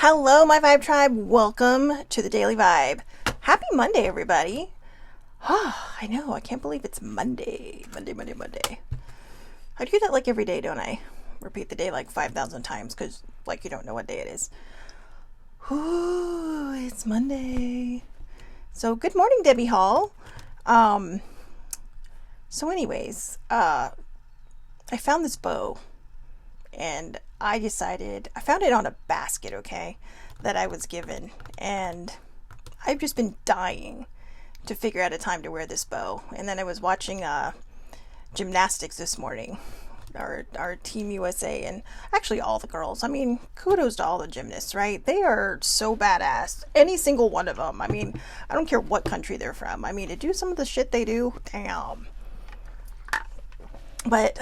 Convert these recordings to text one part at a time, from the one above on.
Hello, my Vibe Tribe. Welcome to the Daily Vibe. Happy Monday, everybody. I know. I can't believe it's Monday. Monday. I do that like every day, don't I? Repeat the day like 5,000 times because, like, you don't know what day it is. It's Monday. So, good morning, Debbie Hall. Anyways, I found this bow and I found it on a basket, okay, that I was given, and I've just been dying to figure out a time to wear this bow. And then I was watching gymnastics this morning, our Team USA, and actually all the girls. I mean, kudos to all the gymnasts, right? They are so badass. Any single one of them. I mean, I don't care what country they're from. I mean, to do some of the shit they do, damn. But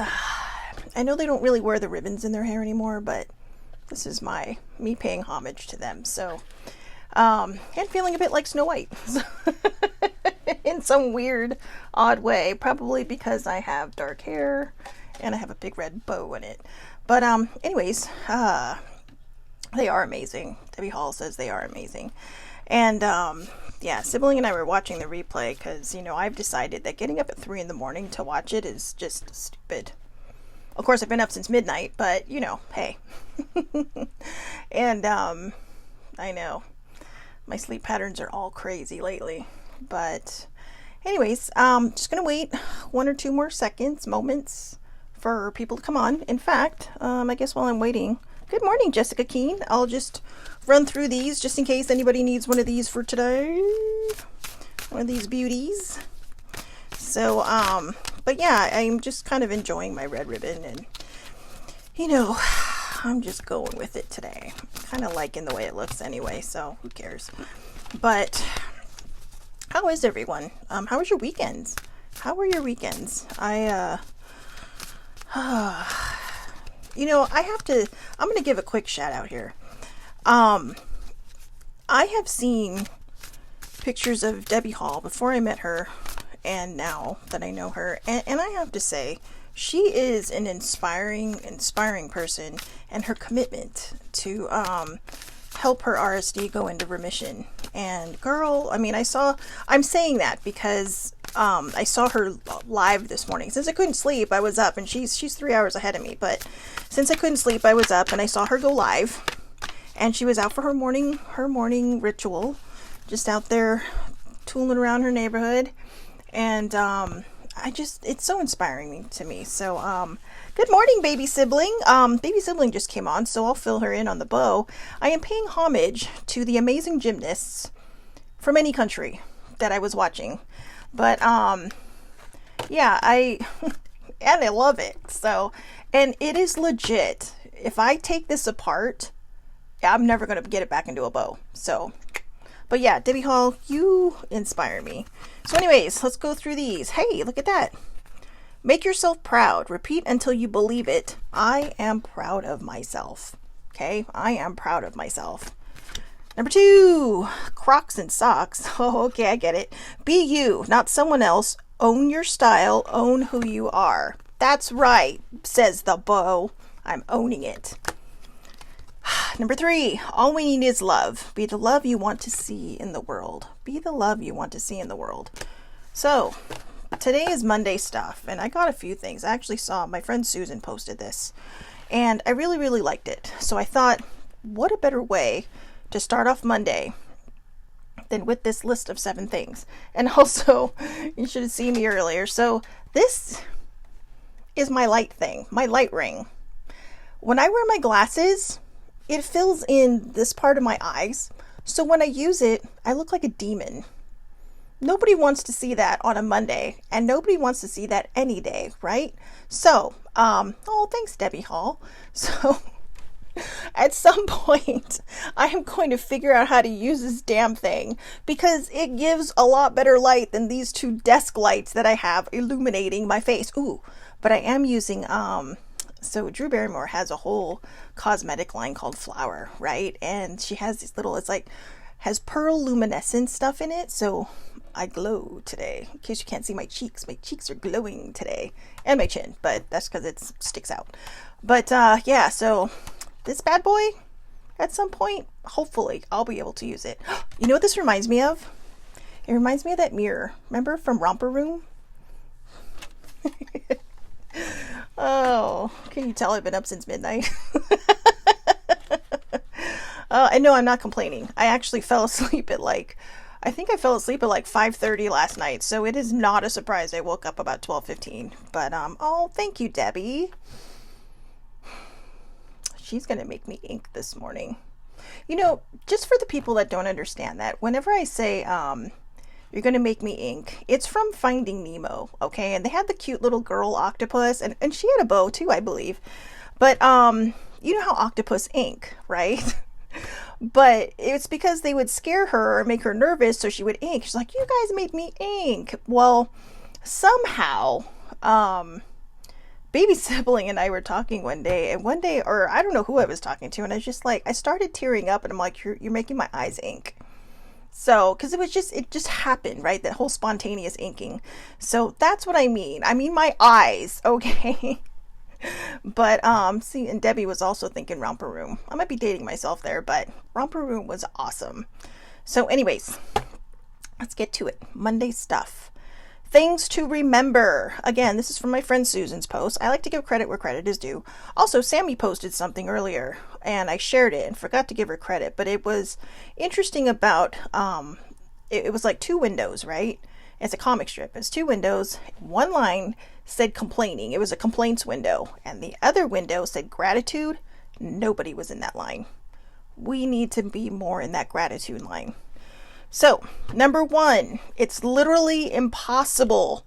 I know they don't really wear the ribbons in their hair anymore, but this is me paying homage to them. So, and feeling a bit like Snow White in some weird, odd way. Probably because I have dark hair and I have a big red bow in it. But anyways, they are amazing. Debbie Hall says they are amazing. And yeah, Sibling and I were watching the replay because, I've decided that getting up at 3 in the morning to watch it is just stupid. Of course, I've been up since midnight, but, hey. And I know my sleep patterns are all crazy lately. But anyways, just going to wait 1 or 2 more moments for people to come on. In fact, I guess while I'm waiting, good morning, Jessica Keene. I'll just run through these just in case anybody needs one of these for today. One of these beauties. So, but yeah, I'm just kind of enjoying my red ribbon and, I'm just going with it today. Kind of liking the way it looks anyway, so who cares? But how is everyone? How was your weekends? How were your weekends? I'm going to give a quick shout out here. I have seen pictures of Debbie Hall before I met her and now that I know her. And I have to say, she is an inspiring person, and her commitment to help her RSD go into remission. And girl, I mean, I'm saying that because I saw her live this morning. Since I couldn't sleep, I was up, and she's 3 hours ahead of me. But since I couldn't sleep, I was up and I saw her go live, and she was out for her morning ritual, just out there tooling around her neighborhood. And it's so inspiring to me. So good morning, baby sibling. Baby sibling just came on, so I'll fill her in on the bow. I am paying homage to the amazing gymnasts from any country that I was watching. But yeah, and I love it. So, and it is legit. If I take this apart, I'm never going to get it back into a bow. So, but yeah, Debbie Hall, you inspire me. So anyways, let's go through these. Hey, look at that. Make yourself proud. Repeat until you believe it. I am proud of myself. Okay? I am proud of myself. Number 2, Crocs and socks. Oh, okay, I get it. Be you, not someone else. Own your style. Own who you are. That's right, says the bow. I'm owning it. Number 3, all we need is love. Be the love you want to see in the world. Be the love you want to see in the world. So, today is Monday stuff, and I got a few things. I actually saw my friend Susan posted this, and I really, really liked it. So I thought, what a better way to start off Monday than with this list of 7 things. And also, you should have seen me earlier. So this is my light thing, my light ring. When I wear my glasses, it fills in this part of my eyes. So when I use it, I look like a demon. Nobody wants to see that on a Monday, and nobody wants to see that any day, right? So, thanks, Debbie Hall. So, at some point, I am going to figure out how to use this damn thing because it gives a lot better light than these 2 desk lights that I have illuminating my face. Ooh, but I am using, so Drew Barrymore has a whole cosmetic line called Flower, right? And she has these little, has pearl luminescent stuff in it, so I glow today. In case you can't see my cheeks are glowing today. And my chin, but that's because it sticks out. But yeah, so this bad boy at some point, hopefully, I'll be able to use it. You know what this reminds me of? It reminds me of that mirror. Remember from Romper Room? Oh, can you tell I've been up since midnight? I know I'm not complaining. I actually fell asleep at I think I fell asleep at 5:30 last night, so it is not a surprise I woke up about 12:15. But oh, thank you, Debbie. She's gonna make me ink this morning. You know, just for the people that don't understand that, whenever I say you're gonna make me ink, it's from Finding Nemo, okay? And they had the cute little girl octopus, and she had a bow too, I believe. But you know how octopus ink, right? But it's because they would scare her or make her nervous, so she would ink. She's like, you guys made me ink. Well, somehow, baby sibling and I were talking one day, or I don't know who I was talking to, and I was just like, I started tearing up, and I'm like, you're making my eyes ink. So, because it just happened, right? That whole spontaneous inking. So that's what I mean. I mean my eyes, okay? But see, and Debbie was also thinking Romper Room. I might be dating myself there, but Romper Room was awesome. So anyways, let's get to it. Monday stuff. Things to remember. Again, this is from my friend Susan's post. I like to give credit where credit is due. Also, Sammy posted something earlier, and I shared it and forgot to give her credit, but it was interesting about, it was like 2 windows, right? It's a comic strip. It's 2 windows. One line said complaining. It was a complaints window. And the other window said gratitude. Nobody was in that line. We need to be more in that gratitude line. So, number 1, it's literally impossible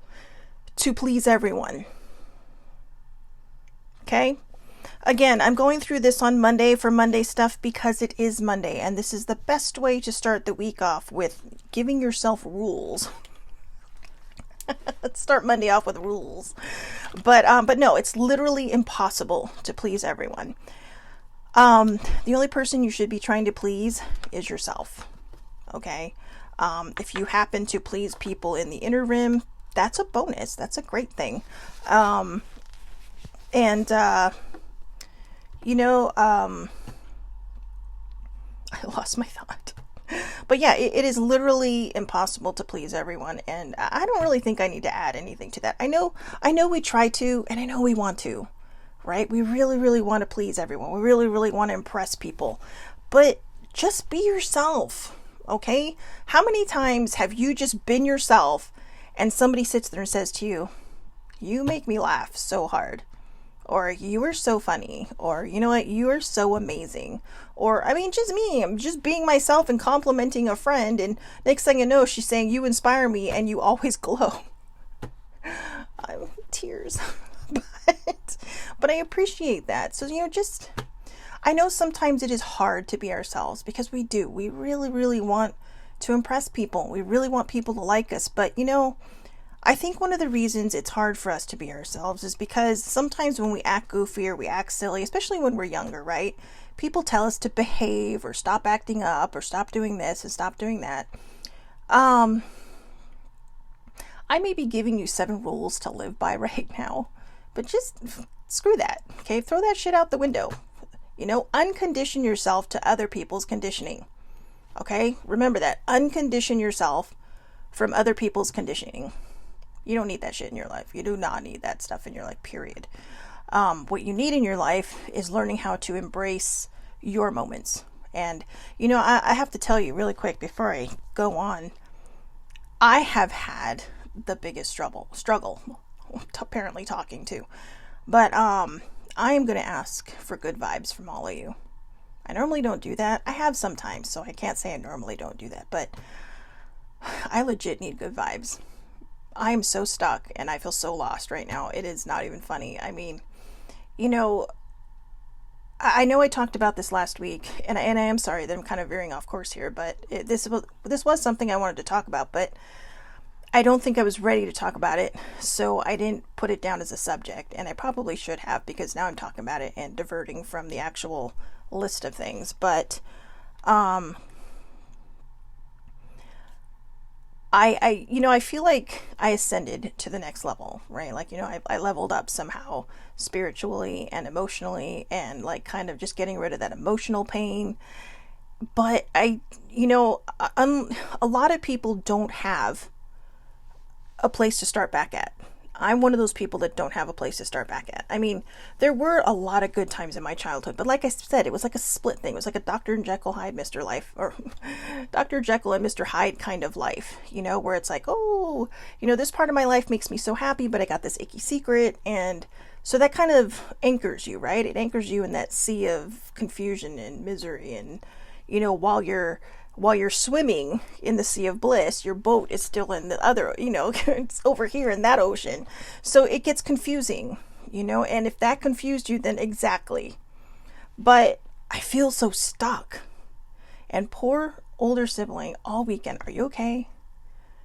to please everyone. Okay? Again, I'm going through this on Monday for Monday stuff because it is Monday, and this is the best way to start the week off, with giving yourself rules. Let's start Monday off with rules. But no, it's literally impossible to please everyone. The only person you should be trying to please is yourself. Okay? If you happen to please people in the inner rim, that's a bonus. That's a great thing. You know, I lost my thought. But yeah, it is literally impossible to please everyone, and I don't really think I need to add anything to that. I know we try to, and I know we want to, right? We really, really want to please everyone. We really, really want to impress people. But just be yourself, okay? How many times have you just been yourself and somebody sits there and says to you, you make me laugh so hard, or you are so funny, or you know what, you are so amazing, or I mean, just me, I'm just being myself and complimenting a friend, and next thing you know, she's saying you inspire me and you always glow. I'm tears. but I appreciate that. So, you know, just, I know sometimes it is hard to be ourselves, because we really, really want to impress people. We really want people to like us, but you know, I think one of the reasons it's hard for us to be ourselves is because sometimes when we act goofy or we act silly, especially when we're younger, right? People tell us to behave or stop acting up or stop doing this and stop doing that. I may be giving you 7 rules to live by right now, but just screw that, okay? Throw that shit out the window. You know, uncondition yourself to other people's conditioning, okay? Remember that. Uncondition yourself from other people's conditioning. You don't need that shit in your life. You do not need that stuff in your life, period. What you need in your life is learning how to embrace your moments. And, you know, I have to tell you really quick before I go on, I have had the biggest struggle, apparently talking to. But I am going to ask for good vibes from all of you. I normally don't do that. I have sometimes, so I can't say I normally don't do that. But I legit need good vibes. I am so stuck and I feel so lost right now. It is not even funny. I mean, you know, I know I talked about this last week, and I am sorry that I'm kind of veering off course here, but this was something I wanted to talk about, but I don't think I was ready to talk about it, so I didn't put it down as a subject, and I probably should have, because now I'm talking about it and diverting from the actual list of things. But I feel like I ascended to the next level, right? Like, I leveled up somehow spiritually and emotionally, and like kind of just getting rid of that emotional pain. But a lot of people don't have a place to start back at. I'm one of those people that don't have a place to start back at. I mean, there were a lot of good times in my childhood, but like I said, it was like a split thing. It was like a Dr. Jekyll Hyde, Mr. Life, or Dr. Jekyll and Mr. Hyde kind of life, where it's like, oh, this part of my life makes me so happy, but I got this icky secret. And so that kind of anchors you, right? It anchors you in that sea of confusion and misery. And, while you're swimming in the sea of bliss, your boat is still in the other, it's over here in that ocean. So it gets confusing, and if that confused you, then exactly. But I feel so stuck. And poor older sibling all weekend, are you okay?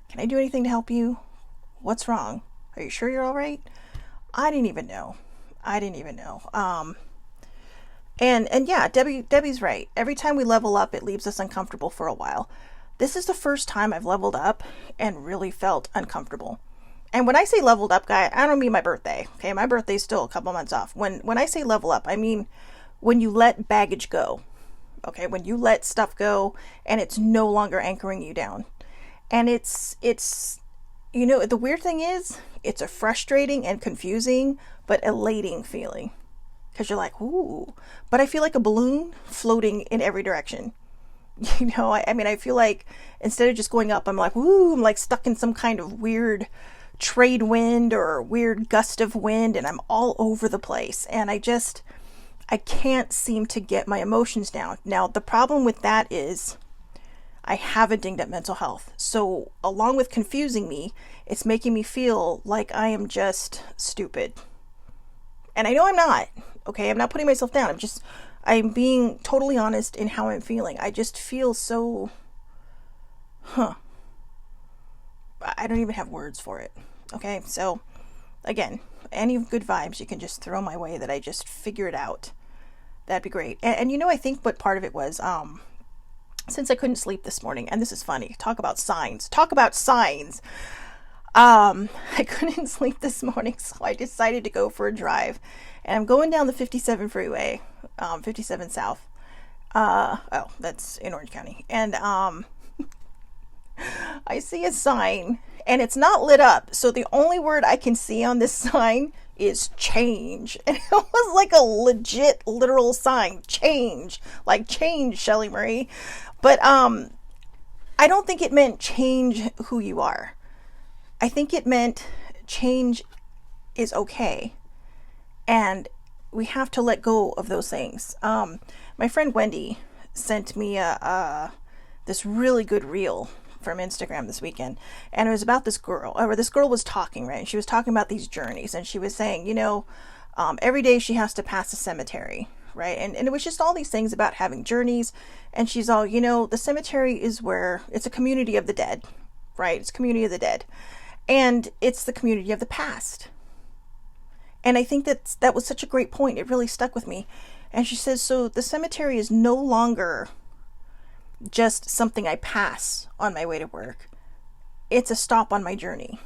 Can I do anything to help you? What's wrong? Are you sure you're all right? I didn't even know. And yeah, Debbie's right. Every time we level up, it leaves us uncomfortable for a while. This is the first time I've leveled up and really felt uncomfortable. And when I say leveled up, guy, I don't mean my birthday. Okay, my birthday's still a couple months off. When I say level up, I mean when you let baggage go. Okay, when you let stuff go and it's no longer anchoring you down. And it's the weird thing is, it's a frustrating and confusing but elating feeling. Because you're like, ooh, but I feel like a balloon floating in every direction. I feel like instead of just going up, I'm like, woo, I'm like stuck in some kind of weird trade wind or weird gust of wind, and I'm all over the place. And I can't seem to get my emotions down. Now, the problem with that is I have a dinged up mental health. So along with confusing me, it's making me feel like I am just stupid. And I know I'm not. Okay, I'm not putting myself down. I'm being totally honest in how I'm feeling. I just feel so, I don't even have words for it. Okay, so again, any good vibes you can just throw my way that I just figure it out. That'd be great. And I think what part of it was, since I couldn't sleep this morning, and this is funny, talk about signs. I couldn't sleep this morning, so I decided to go for a drive. And I'm going down the 57 freeway, 57 South. That's in Orange County. And I see a sign, and it's not lit up. So the only word I can see on this sign is change. And it was like a legit, literal sign. Change. Like change, Shelly Marie. But I don't think it meant change who you are. I think it meant change is okay. And we have to let go of those things. My friend Wendy sent me this really good reel from Instagram this weekend. And it was about this girl. This girl was talking, right? And she was talking about these journeys. And she was saying, every day she has to pass a cemetery, right? And it was just all these things about having journeys. And she's all, the cemetery is where it's a community of the dead, right? It's a community of the dead. And it's the community of the past. And I think that was such a great point. It really stuck with me. And she says, so the cemetery is no longer just something I pass on my way to work. It's a stop on my journey.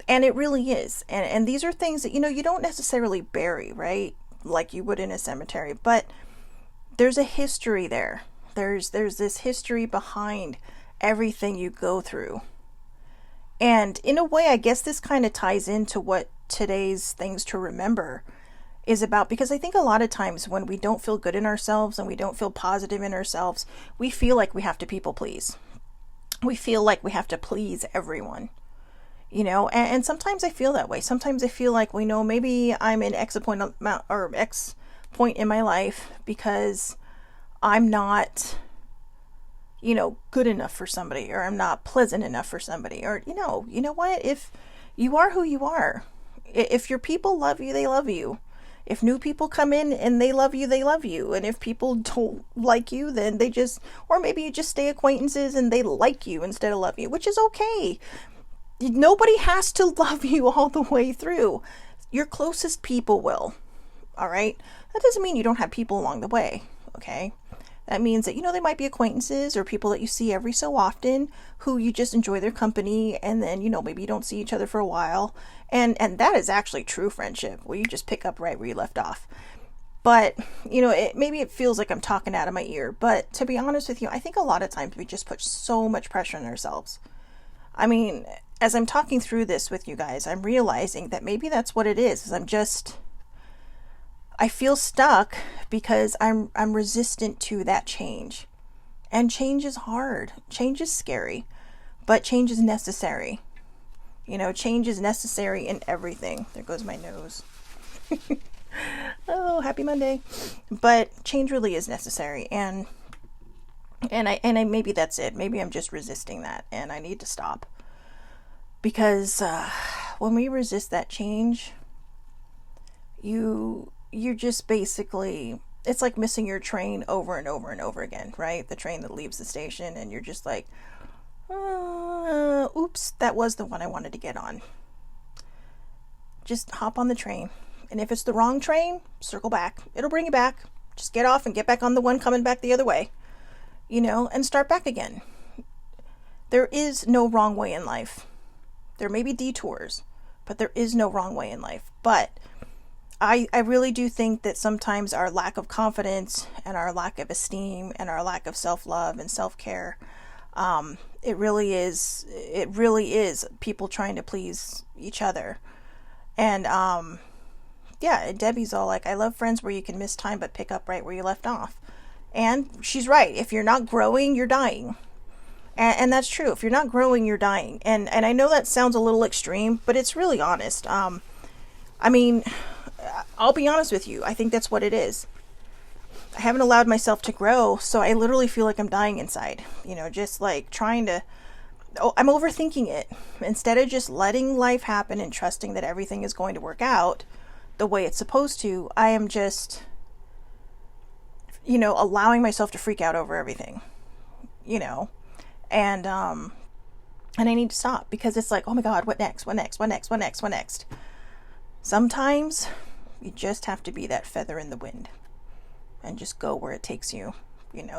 And it really is. And these are things that, you don't necessarily bury, right? Like you would in a cemetery. But there's a history there. There's this history behind everything you go through. And in a way, I guess this kind of ties into what today's things to remember is about, because I think a lot of times when we don't feel good in ourselves and we don't feel positive in ourselves, we feel like we have to people please. We feel like we have to please everyone, and sometimes I feel that way. Sometimes I feel like, maybe I'm in X point in my life because I'm not, good enough for somebody, or I'm not pleasant enough for somebody, or, you know what, if you are who you are, if your people love you, they love you. If new people come in and they love you, they love you. And if people don't like you, then they just, or maybe you just stay acquaintances and they like you instead of love you, which is okay. Nobody has to love you all the way through. Your closest people will. All right. That doesn't mean you don't have people along the way. Okay. That means that, they might be acquaintances or people that you see every so often who you just enjoy their company, and then, maybe you don't see each other for a while. And that is actually true friendship, where you just pick up right where you left off. But, maybe it feels like I'm talking out of my ear. But to be honest with you, I think a lot of times we just put so much pressure on ourselves. I mean, as I'm talking through this with you guys, I'm realizing that maybe that's what it is I feel stuck because I'm resistant to that change. And change is hard. Change is scary. But change is necessary. Change is necessary in everything. There goes my nose. Oh, happy Monday. But change really is necessary. And I maybe that's it. Maybe I'm just resisting that, and I need to stop. Because when we resist that change, you're just basically, it's like missing your train over and over and over again, right? The train that leaves the station, and you're just like, oops, that was the one I wanted to get on. Just hop on the train. And if it's the wrong train, circle back. It'll bring you back. Just get off and get back on the one coming back the other way, and start back again. There is no wrong way in life. There may be detours, but there is no wrong way in life. But I really do think that sometimes our lack of confidence and our lack of esteem and our lack of self-love and self-care, it really is people trying to please each other. And yeah, Debbie's all like, I love friends where you can miss time but pick up right where you left off. And she's right. If you're not growing, you're dying. And that's true. If you're not growing, you're dying. And I know that sounds a little extreme, but it's really honest. I mean, I'll be honest with you. I think that's what it is. I haven't allowed myself to grow, so I literally feel like I'm dying inside. Just like trying to... I'm overthinking it. Instead of just letting life happen and trusting that everything is going to work out the way it's supposed to, I am just, allowing myself to freak out over everything. And I need to stop, because it's like, oh my God, what next? What next? What next? What next? What next? Sometimes you just have to be that feather in the wind and just go where it takes you.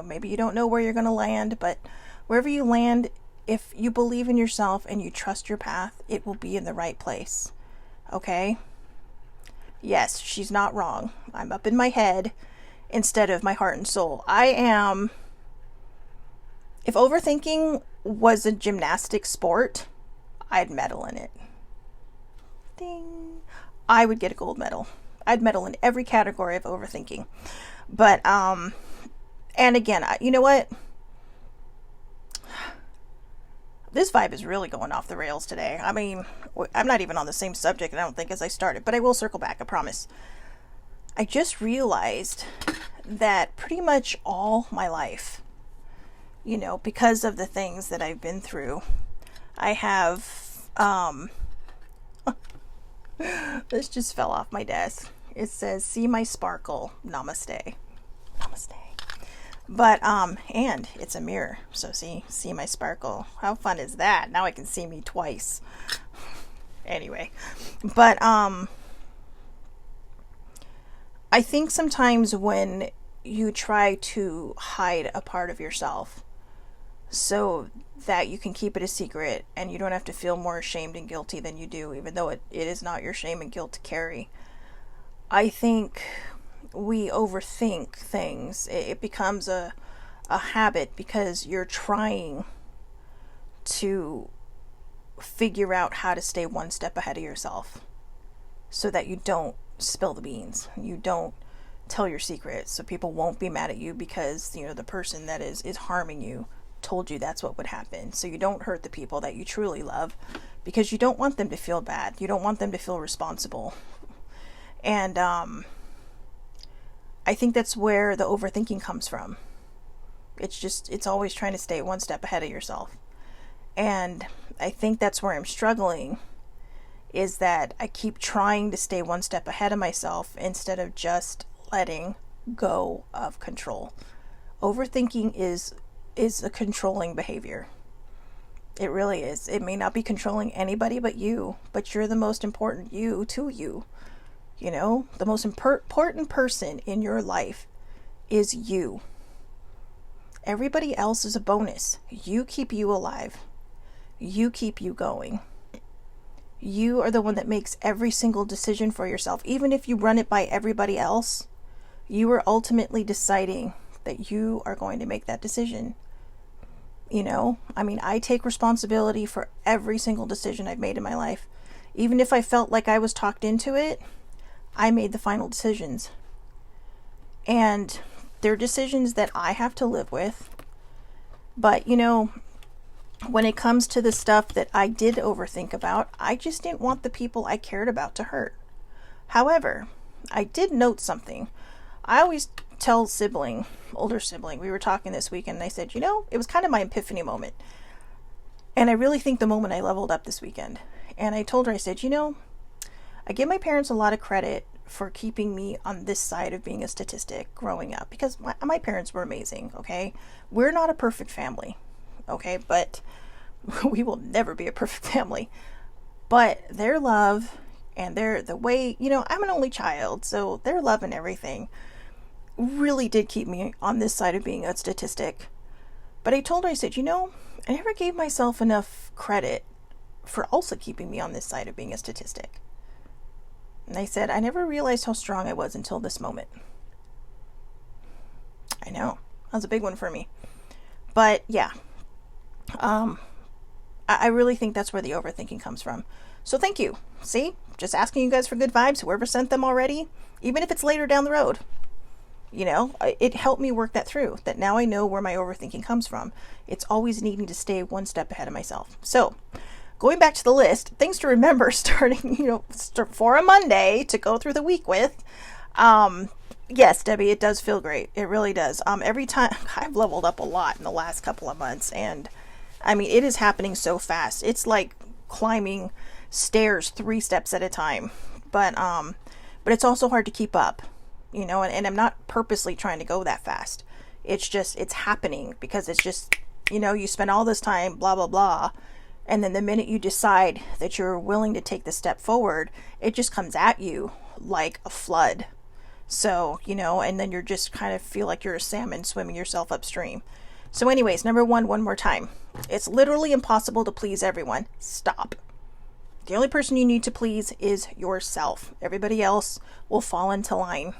Maybe you don't know where you're going to land, but wherever you land, if you believe in yourself and you trust your path, it will be in the right place. Okay? Yes, she's not wrong. I'm up in my head instead of my heart and soul. If overthinking was a gymnastic sport, I'd medal in it. Ding. I would get a gold medal. I'd medal in every category of overthinking. But, and again, you know what? This vibe is really going off the rails today. I mean, I'm not even on the same subject, I don't think, as I started, but I will circle back, I promise. I just realized that pretty much all my life, because of the things that I've been through, I have, this just fell off my desk. It says, see my sparkle, namaste. Namaste. But, and it's a mirror. So see my sparkle. How fun is that? Now I can see me twice. Anyway, but, I think sometimes when you try to hide a part of yourself so that you can keep it a secret and you don't have to feel more ashamed and guilty than you do, even though it is not your shame and guilt to carry, I think we overthink things. It becomes a habit because you're trying to figure out how to stay one step ahead of yourself so that you don't spill the beans. You don't tell your secrets so people won't be mad at you because, the person that is harming you told you that's what would happen. So you don't hurt the people that you truly love because you don't want them to feel bad. You don't want them to feel responsible. And I think that's where the overthinking comes from. It's always trying to stay one step ahead of yourself. And I think that's where I'm struggling, is that I keep trying to stay one step ahead of myself instead of just letting go of control. Overthinking is a controlling behavior. It really is. It may not be controlling anybody but you, but you're the most important you to you. The most important person in your life is you. Everybody else is a bonus. You keep you alive. You keep you going. You are the one that makes every single decision for yourself. Even if you run it by everybody else, you are ultimately deciding that you are going to make that decision. You know, I mean, I take responsibility for every single decision I've made in my life. Even if I felt like I was talked into it, I made the final decisions. And they're decisions that I have to live with. But, you know, when it comes to the stuff that I did overthink about, I just didn't want the people I cared about to hurt. However, I did note something. I always tell older sibling, we were talking this weekend, and I said, you know, it was kind of my epiphany moment. And I really think the moment I leveled up this weekend. And I told her, I said, you know, I give my parents a lot of credit for keeping me on this side of being a statistic growing up, because my parents were amazing, okay? We're not a perfect family, okay? But we will never be a perfect family. But their love and the way, you know, I'm an only child, so their love and everything really did keep me on this side of being a statistic. But I told her, I said, you know, I never gave myself enough credit for also keeping me on this side of being a statistic. And I said, I never realized how strong I was until this moment. I know, that was a big one for me. But yeah, I really think that's where the overthinking comes from. So thank you. See, just asking you guys for good vibes, whoever sent them already, even if it's later down the road. You know, it helped me work that through, that now I know where my overthinking comes from. It's always needing to stay one step ahead of myself. So going back to the list, things to remember starting, you know, for a Monday to go through the week with. Yes, Debbie, it does feel great. It really does. Every time I've leveled up a lot in the last couple of months, and I mean, it is happening so fast. It's like climbing stairs 3 steps at a time. But it's also hard to keep up. You know, and I'm not purposely trying to go that fast. It's just, it's happening because it's just, you know, you spend all this time, blah, blah, blah. And then the minute you decide that you're willing to take the step forward, it just comes at you like a flood. So, you know, and then you're just kind of feel like you're a salmon swimming yourself upstream. So anyways, number one more time. It's literally impossible to please everyone. Stop. The only person you need to please is yourself. Everybody else will fall into line.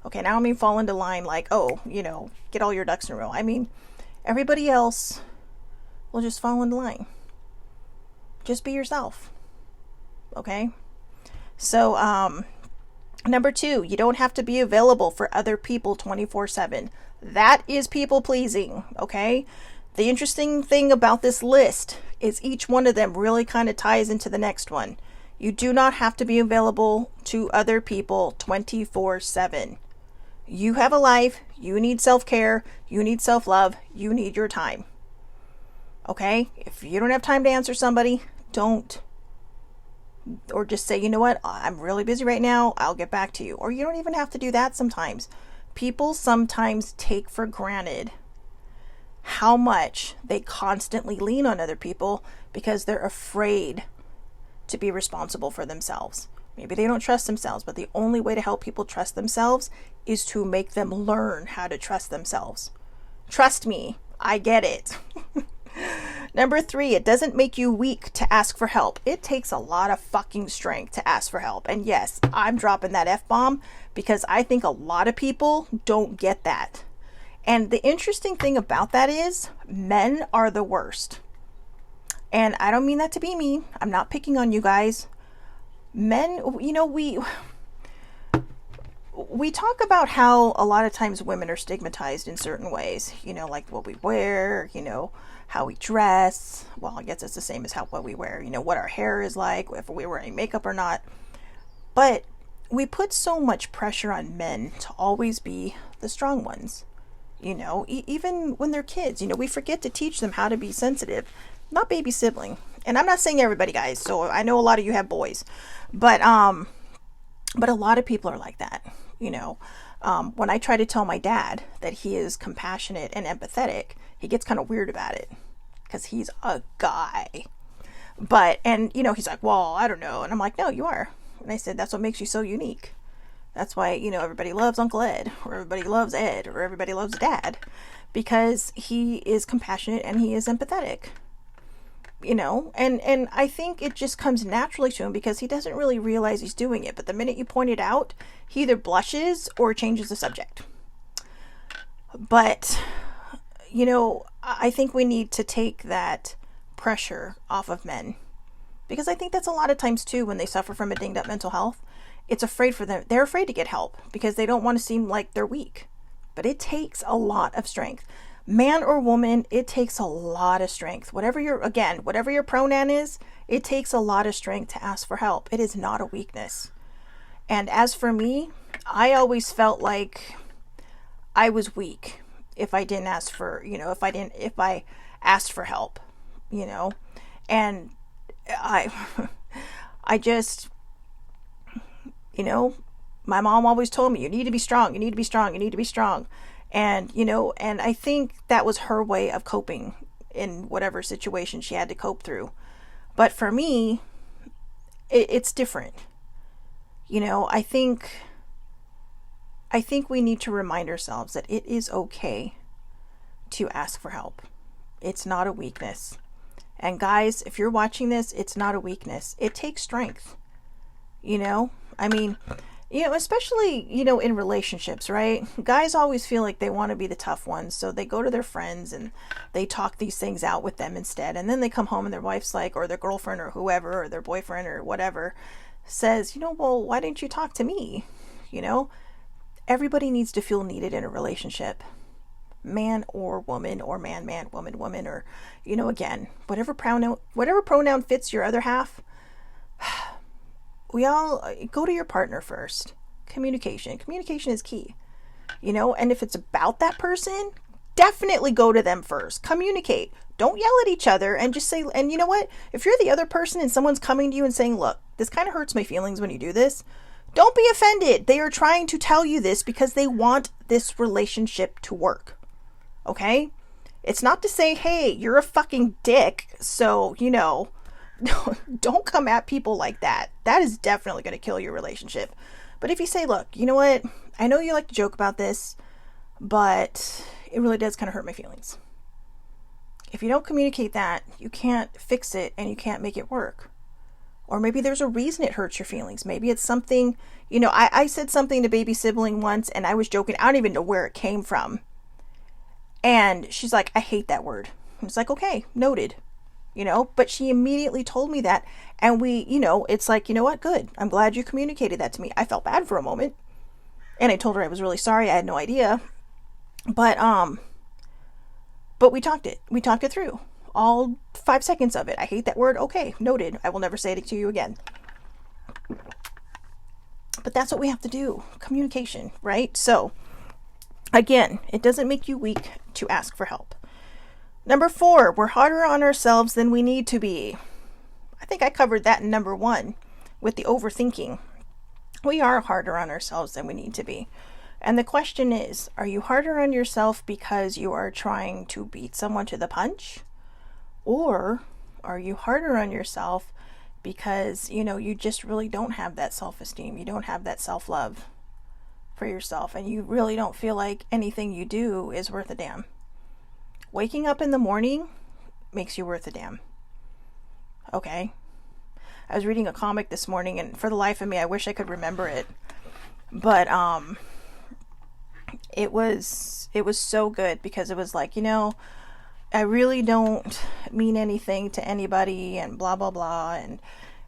Okay, now I mean fall into line like, oh, you know, get all your ducks in a row. I mean, everybody else will just fall into line. Just be yourself. Okay? So, number 2, you don't have to be available for other people 24/7. That is people pleasing, okay? The interesting thing about this list is each one of them really kind of ties into the next one. You do not have to be available to other people 24/7. You have a life, you need self-care, you need self-love, you need your time. Okay? If you don't have time to answer somebody, don't. Or just say, you know what, I'm really busy right now, I'll get back to you. Or you don't even have to do that sometimes. People sometimes take for granted how much they constantly lean on other people because they're afraid to be responsible for themselves. Maybe they don't trust themselves, but the only way to help people trust themselves is to make them learn how to trust themselves. Trust me, I get it. Number 3, it doesn't make you weak to ask for help. It takes a lot of fucking strength to ask for help. And yes, I'm dropping that F-bomb because I think a lot of people don't get that. And the interesting thing about that is men are the worst. And I don't mean that to be mean. I'm not picking on you guys. Men, you know, we talk about how a lot of times women are stigmatized in certain ways, you know, like what we wear, you know, how we dress. Well, I guess it's the same as what we wear, you know, what our hair is like, if we're wearing makeup or not. But we put so much pressure on men to always be the strong ones, you know, even when they're kids, you know, we forget to teach them how to be sensitive, not baby sibling. And I'm not saying everybody, guys, so I know a lot of you have boys, but a lot of people are like that, you know. When I try to tell my dad that he is compassionate and empathetic, he gets kind of weird about it because he's a guy. And, you know, he's like, well, I don't know. And I'm like, no, you are. And I said, that's what makes you so unique. That's why, you know, everybody loves Uncle Ed, or everybody loves Ed, or everybody loves Dad, because he is compassionate and he is empathetic. And I think it just comes naturally to him because he doesn't really realize he's doing it. But the minute you point it out, he either blushes or changes the subject. But, I think we need to take that pressure off of men, because I think that's a lot of times too, when they suffer from a dinged up mental health, it's afraid for them. They're afraid to get help because they don't want to seem like they're weak. But it takes a lot of strength. Man or woman, it takes a lot of strength. Whatever your pronoun is, it takes a lot of strength to ask for help. It is not a weakness. And as for me, I always felt like I was weak if I didn't ask for, if I asked for help, and I just, my mom always told me, you need to be strong, you need to be strong, you need to be strong. And, and I think that was her way of coping in whatever situation she had to cope through. But for me, it's different. I think we need to remind ourselves that it is okay to ask for help. It's not a weakness. And guys, if you're watching this, it's not a weakness. It takes strength. Especially, in relationships, right? Guys always feel like they want to be the tough ones. So they go to their friends and they talk these things out with them instead. And then they come home and their wife's like, or their girlfriend or whoever, or their boyfriend or whatever says, well, why didn't you talk to me? Everybody needs to feel needed in a relationship. Man or woman, or man, woman, or, again, whatever pronoun fits your other half. We all go to your partner first. Communication is key, and if it's about that person, definitely go to them first. Communicate. Don't yell at each other and just say, and you know what? If you're the other person and someone's coming to you and saying, look, this kind of hurts my feelings when you do this, don't be offended. They are trying to tell you this because they want this relationship to work. Okay? It's not to say, hey, you're a fucking dick, so, don't come at people like that. That is definitely going to kill your relationship. But if you say, look, you know what? I know you like to joke about this, but it really does kind of hurt my feelings. If you don't communicate that, you can't fix it and you can't make it work. Or maybe there's a reason it hurts your feelings. Maybe it's something, I said something to baby sibling once and I was joking. I don't even know where it came from. And she's like, I hate that word. I was like, okay, noted. But she immediately told me that. And we, it's like, you know what? Good. I'm glad you communicated that to me. I felt bad for a moment. And I told her I was really sorry. I had no idea. But we talked it through. All 5 seconds of it. I hate that word. Okay, noted. I will never say it to you again. But that's what we have to do. Communication, right? So, again, it doesn't make you weak to ask for help. Number 4, we're harder on ourselves than we need to be. I think I covered that in number 1 with the overthinking. We are harder on ourselves than we need to be. And the question is, are you harder on yourself because you are trying to beat someone to the punch? Or are you harder on yourself because, you just really don't have that self-esteem. You don't have that self-love for yourself. And you really don't feel like anything you do is worth a damn. Waking up in the morning makes you worth a damn. Okay? I was reading a comic this morning, and for the life of me, I wish I could remember it. But it was so good because it was like, I really don't mean anything to anybody and blah, blah, blah.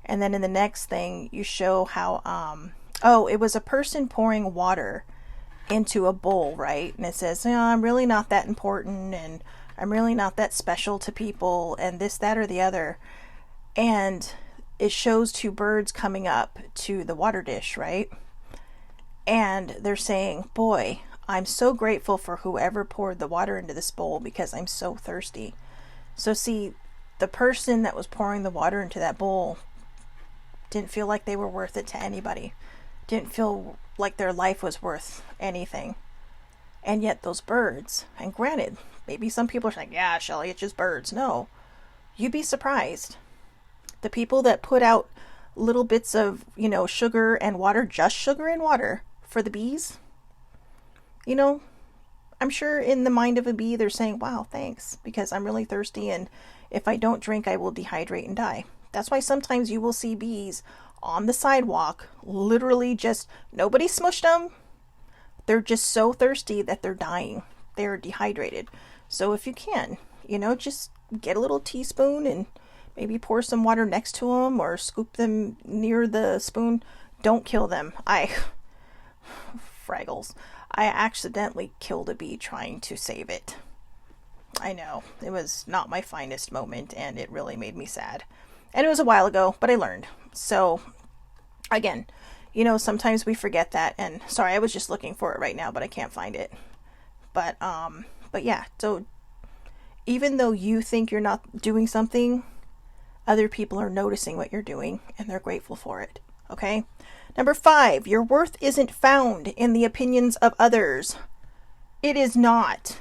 And then in the next thing, you show how, it was a person pouring water into a bowl, right? And it says, I'm really not that important and I'm really not that special to people and this, that, or the other. And it shows 2 birds coming up to the water dish, right? And they're saying, boy, I'm so grateful for whoever poured the water into this bowl because I'm so thirsty. So see, the person that was pouring the water into that bowl didn't feel like they were worth it to anybody. Didn't feel like their life was worth anything. And yet those birds, and granted, maybe some people are like, yeah, Shelly, it's just birds. No, you'd be surprised. The people that put out little bits of, sugar and water, just sugar and water for the bees, I'm sure in the mind of a bee, they're saying, wow, thanks, because I'm really thirsty, and if I don't drink, I will dehydrate and die. That's why sometimes you will see bees on the sidewalk, literally just, nobody smushed them. They're just so thirsty that they're dying. They're dehydrated. So if you can, just get a little teaspoon and maybe pour some water next to them or scoop them near the spoon. Don't kill them. Fraggles. I accidentally killed a bee trying to save it. I know. It was not my finest moment, and it really made me sad. And it was a while ago, but I learned. So, again, sometimes we forget that. And sorry, I was just looking for it right now, but I can't find it. But yeah. So, even though you think you're not doing something, other people are noticing what you're doing, and they're grateful for it. Okay? Number 5, your worth isn't found in the opinions of others. It is not.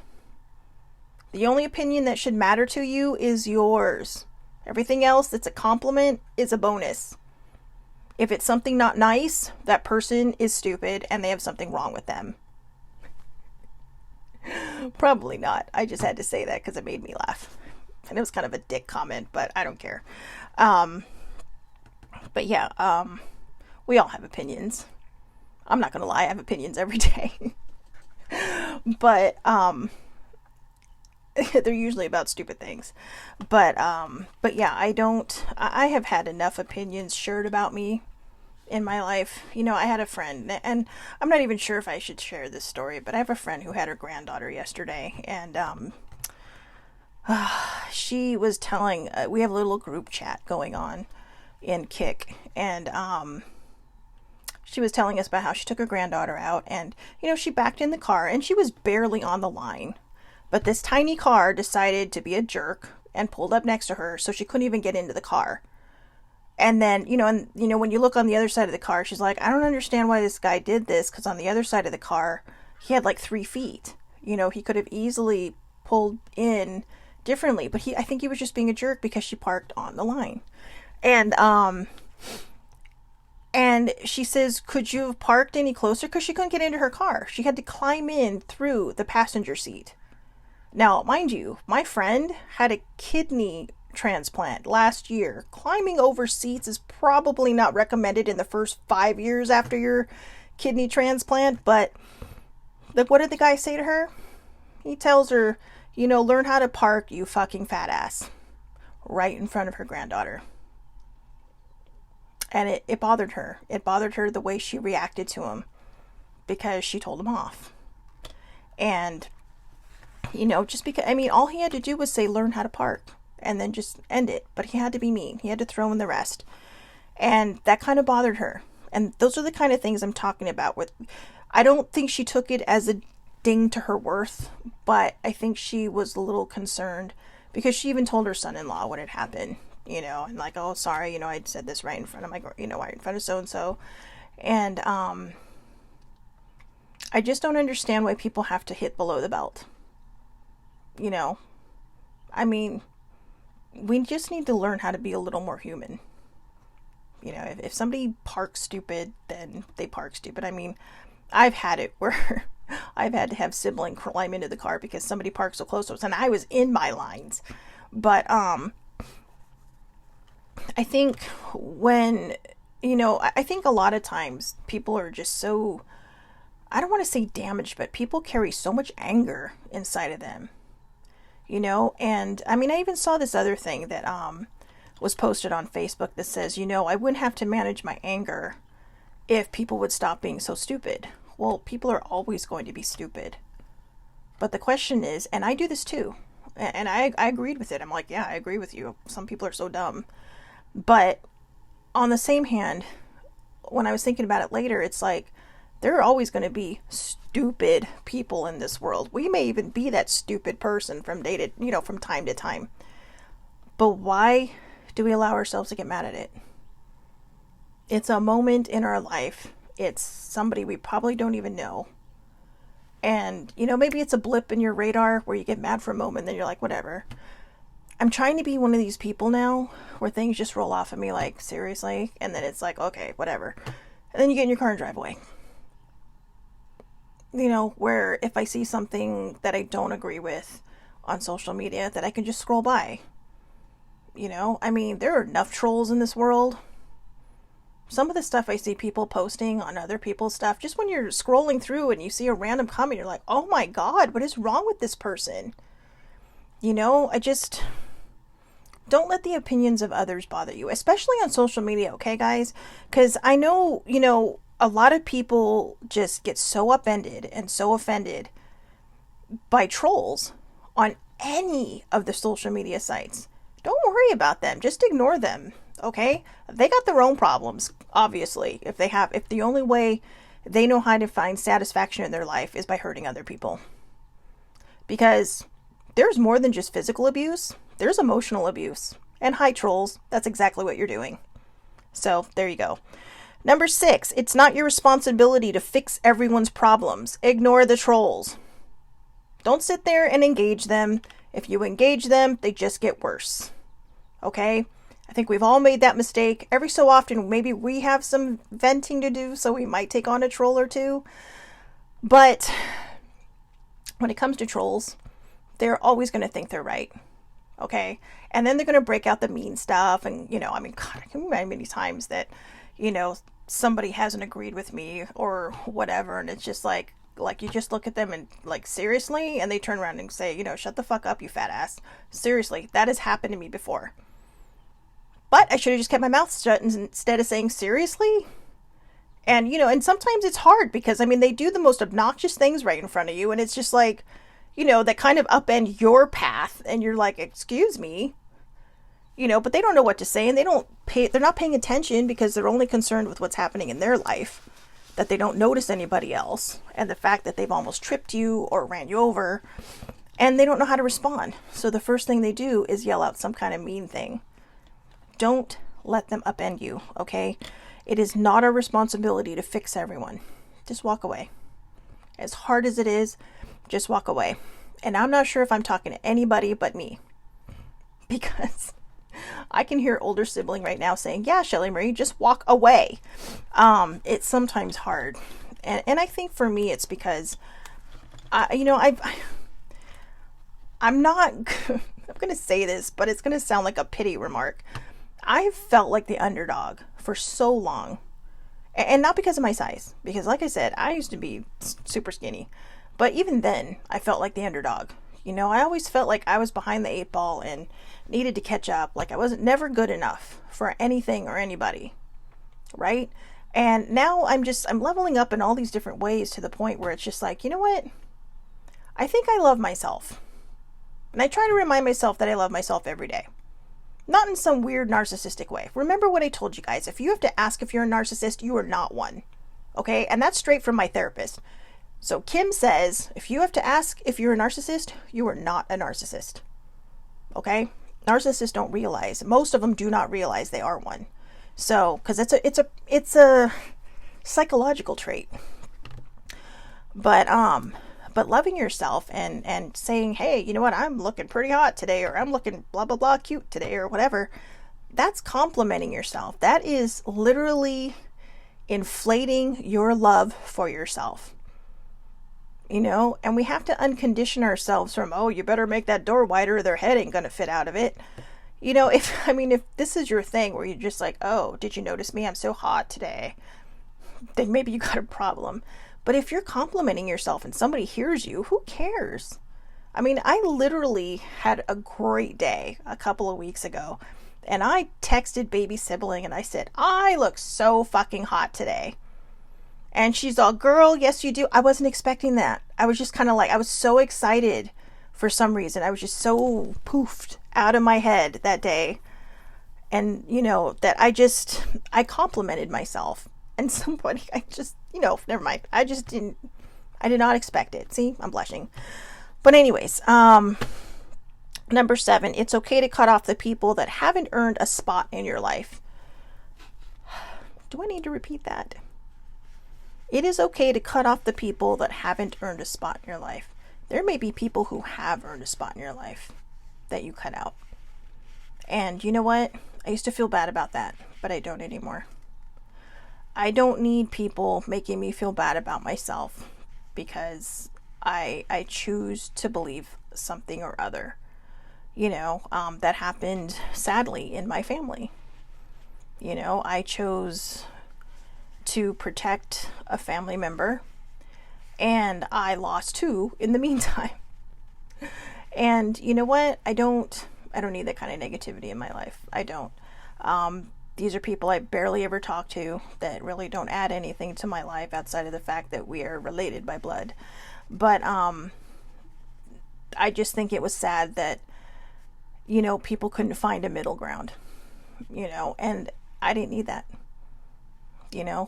The only opinion that should matter to you is yours. Everything else that's a compliment is a bonus. If it's something not nice, that person is stupid and they have something wrong with them. Probably not. I just had to say that because it made me laugh. And it was kind of a dick comment, but I don't care. But yeah, we all have opinions. I'm not going to lie, I have opinions every day. But they're usually about stupid things. But yeah, I have had enough opinions shared about me in my life. I had a friend, and I'm not even sure if I should share this story, but I have a friend who had her granddaughter yesterday, and she was telling, we have a little group chat going on in Kik, and she was telling us about how she took her granddaughter out, and she backed in the car, and she was barely on the line, but this tiny car decided to be a jerk and pulled up next to her, so she couldn't even get into the car. And then, when you look on the other side of the car, she's like, I don't understand why this guy did this, because on the other side of the car, he had like 3 feet. He could have easily pulled in differently, but I think he was just being a jerk because she parked on the line. And she says, could you have parked any closer? Because she couldn't get into her car. She had to climb in through the passenger seat. Now, mind you, my friend had a kidney transplant last year. Climbing over seats is probably not recommended in the first 5 years after your kidney transplant, but what did the guy say to her? He tells her, learn how to park, you fucking fat ass. Right in front of her granddaughter. And it bothered her. It bothered her the way she reacted to him, because she told him off. And, just because, all he had to do was say, learn how to park, and then just end it. But he had to be mean. He had to throw in the rest. And that kind of bothered her. And those are the kind of things I'm talking about. I don't think she took it as a ding to her worth, but I think she was a little concerned, because she even told her son-in-law what had happened, and like, oh, sorry, I said this right in front of right in front of so-and-so. And, I just don't understand why people have to hit below the belt. We just need to learn how to be a little more human. If somebody parks stupid, then they park stupid. I've had it where I've had to have sibling climb into the car because somebody parked so close to us, and I was in my lines. But, I think I think a lot of times people are just so, I don't want to say damaged, but people carry so much anger inside of them, and I even saw this other thing that was posted on Facebook that says, I wouldn't have to manage my anger if people would stop being so stupid. Well, people are always going to be stupid. But the question is, and I do this too, and I agreed with it. I'm like, yeah, I agree with you. Some people are so dumb. But on the same hand, when I was thinking about it later, it's like, there are always going to be stupid people in this world. We may even be that stupid person from time to time. But why do we allow ourselves to get mad at it? It's a moment in our life. It's somebody we probably don't even know. And, maybe it's a blip in your radar where you get mad for a moment, then you're like, whatever. I'm trying to be one of these people now where things just roll off of me like, seriously? And then it's like, okay, whatever. And then you get in your car and drive away. where if I see something that I don't agree with on social media, that I can just scroll by. I mean, there are enough trolls in this world. Some of the stuff I see people posting on other people's stuff, just when you're scrolling through and you see a random comment, you're like, oh my God, what is wrong with this person? I just don't let the opinions of others bother you, especially on social media, okay, guys? Because I know, a lot of people just get so upended and so offended by trolls on any of the social media sites. Don't worry about them. Just ignore them. Okay? They got their own problems, obviously. If the only way they know how to find satisfaction in their life is by hurting other people. Because there's more than just physical abuse. There's emotional abuse. And hi, trolls. That's exactly what you're doing. So, there you go. Number 6, it's not your responsibility to fix everyone's problems. Ignore the trolls. Don't sit there and engage them. If you engage them, they just get worse. Okay? I think we've all made that mistake. Every so often, maybe we have some venting to do, so we might take on a troll or two. But when it comes to trolls, they're always going to think they're right. Okay? And then they're going to break out the mean stuff. And, God, I can remember many times that, somebody hasn't agreed with me or whatever. And it's just like you just look at them and like, seriously? And they turn around and say, shut the fuck up, you fat ass. Seriously, that has happened to me before. But I should have just kept my mouth shut instead of saying, seriously? And, and sometimes it's hard because, they do the most obnoxious things right in front of you. And it's just like, that kind of upend your path. And you're like, excuse me. But they don't know what to say. And they're not paying attention because they're only concerned with what's happening in their life. That they don't notice anybody else. And the fact that they've almost tripped you or ran you over. And they don't know how to respond. So the first thing they do is yell out some kind of mean thing. Don't let them upend you, okay? It is not our responsibility to fix everyone. Just walk away. As hard as it is, just walk away. And I'm not sure if I'm talking to anybody but me. Because I can hear older sibling right now saying, yeah, Shelly Marie, just walk away. It's sometimes hard. And I think for me, it's because, I'm not, I'm going to say this, but it's going to sound like a pity remark. I've felt like the underdog for so long. And not because of my size. Because like I said, I used to be super skinny. But even then, I felt like the underdog. I always felt like I was behind the 8 ball and needed to catch up. Like I wasn't never good enough for anything or anybody. Right? And now I'm leveling up in all these different ways to the point where it's just like, you know what? I think I love myself. And I try to remind myself that I love myself every day. Not in some weird narcissistic way. Remember what I told you guys. If you have to ask if you're a narcissist, you are not one. Okay? And that's straight from my therapist. So Kim says, if you have to ask if you're a narcissist, you are not a narcissist. Okay? Narcissists don't realize. Most of them do not realize they are one. So, because it's a psychological trait. But loving yourself and saying, hey, you know what, I'm looking pretty hot today, or I'm looking blah, blah, blah cute today, or whatever, that's complimenting yourself. That is literally inflating your love for yourself. And we have to uncondition ourselves from, oh, you better make that door wider or their head ain't going to fit out of it. If this is your thing where you're just like, oh, did you notice me? I'm so hot today. Then maybe you got a problem. But if you're complimenting yourself and somebody hears you, who cares? I literally had a great day a couple of weeks ago. And I texted baby sibling and I said, I look so fucking hot today. And she's all, girl, yes you do. I wasn't expecting that. I was just kind of like, I was so excited for some reason. I was just so poofed out of my head that day. And, that I complimented myself. And somebody, never mind. I did not expect it. See, I'm blushing. But anyways, number 7, it's okay to cut off the people that haven't earned a spot in your life. Do I need to repeat that? It is okay to cut off the people that haven't earned a spot in your life. There may be people who have earned a spot in your life that you cut out. And you know what? I used to feel bad about that, but I don't anymore. I don't need people making me feel bad about myself because I choose to believe something or other. That happened sadly in my family. I chose to protect a family member, and I lost two in the meantime. And you know what? I don't need that kind of negativity in my life. I don't. These are people I barely ever talk to that really don't add anything to my life outside of the fact that we are related by blood. But I just think it was sad that, people couldn't find a middle ground, and I didn't need that.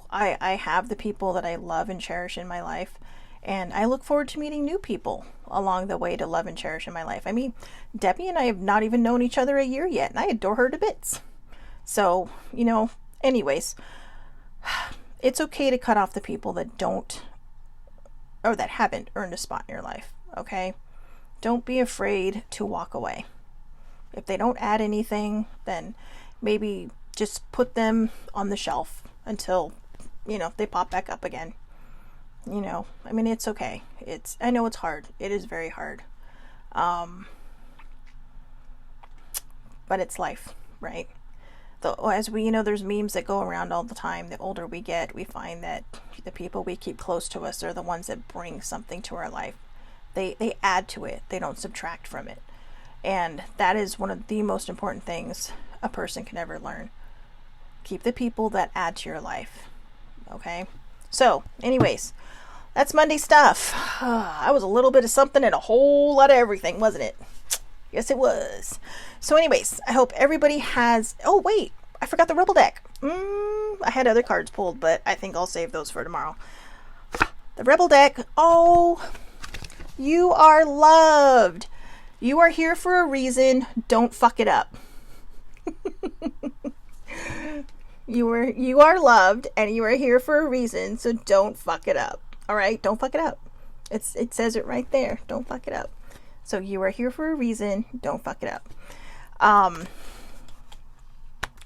I have the people that I love and cherish in my life, and I look forward to meeting new people along the way to love and cherish in my life. I mean, Debbie and I have not even known each other a year yet, and I adore her to bits. So, anyways, it's okay to cut off the people that don't, or that haven't earned a spot in your life, okay? Don't be afraid to walk away. If they don't add anything, then maybe just put them on the shelf until, they pop back up again. I mean, it's okay. I know it's hard. It is very hard. But it's life, right? As we, there's memes that go around all the time. The older we get, we find that the people we keep close to us are the ones that bring something to our life. They add to it. They don't subtract from it. And that is one of the most important things a person can ever learn. Keep the people that add to your life. Okay? So, anyways, that's Monday stuff. I was a little bit of something and a whole lot of everything, wasn't it? Yes, it was. So anyways, I hope everybody has... Oh, wait. I forgot the Rebel deck. I had other cards pulled, but I think I'll save those for tomorrow. The Rebel deck. Oh, you are loved. You are here for a reason. Don't fuck it up. You are loved, and you are here for a reason, so don't fuck it up. All right? Don't fuck it up. It says it right there. Don't fuck it up. So you are here for a reason. Don't fuck it up.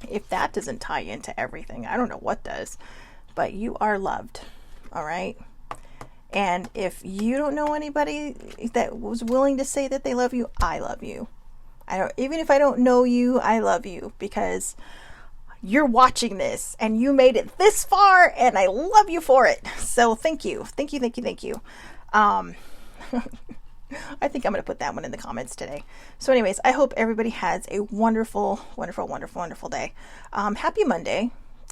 If that doesn't tie into everything, I don't know what does. But you are loved. All right? And if you don't know anybody that was willing to say that they love you, I love you. Even if I don't know you, I love you because you're watching this and you made it this far, and I love you for it. So thank you. Thank you, thank you, thank you. I think I'm going to put that one in the comments today. So anyways, I hope everybody has a wonderful, wonderful, wonderful, wonderful day. Happy Monday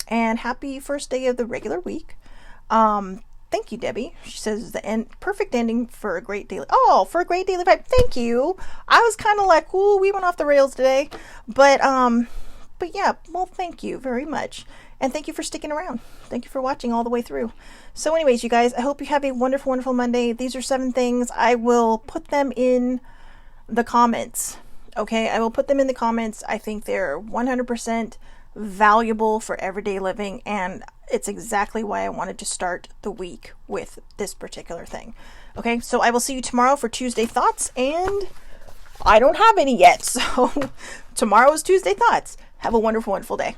and happy first day of the regular week. Thank you, Debbie. She says the perfect ending for a great daily. Oh, for a great daily vibe. Thank you. I was kind of like, ooh, we went off the rails today, but yeah, well, thank you very much. And thank you for sticking around. Thank you for watching all the way through. So anyways, you guys, I hope you have a wonderful, wonderful Monday. These are 7 things. I will put them in the comments. Okay, I will put them in the comments. I think they're 100% valuable for everyday living, and it's exactly why I wanted to start the week with this particular thing. Okay, so I will see you tomorrow for Tuesday Thoughts, and I don't have any yet, so tomorrow is Tuesday Thoughts. Have a wonderful, wonderful day.